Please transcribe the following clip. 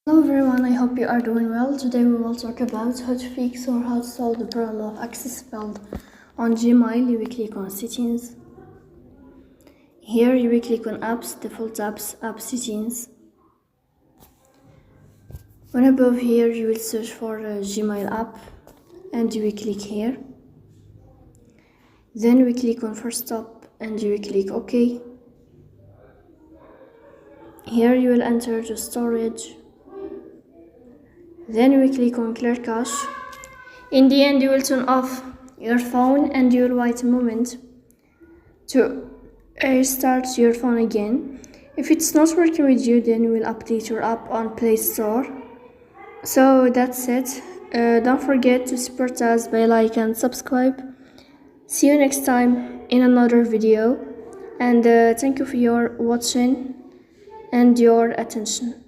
Hello everyone, I hope you are doing well. Today we will talk about how to fix or how to solve the problem of access failed on Gmail. You will click on settings. Here you will click on apps, default apps, app settings. When above here you will search for Gmail app and you will click here. Then we click on first stop and you will click OK. Here you will enter the storage. Then we click on clear cache. In the end, you will turn off your phone and you will wait a moment to restart your phone again. If it's not working with you, then you will update your app on Play Store. So that's it. Don't forget to support us by like and subscribe. See you next time in another video. And thank you for your watching and your attention.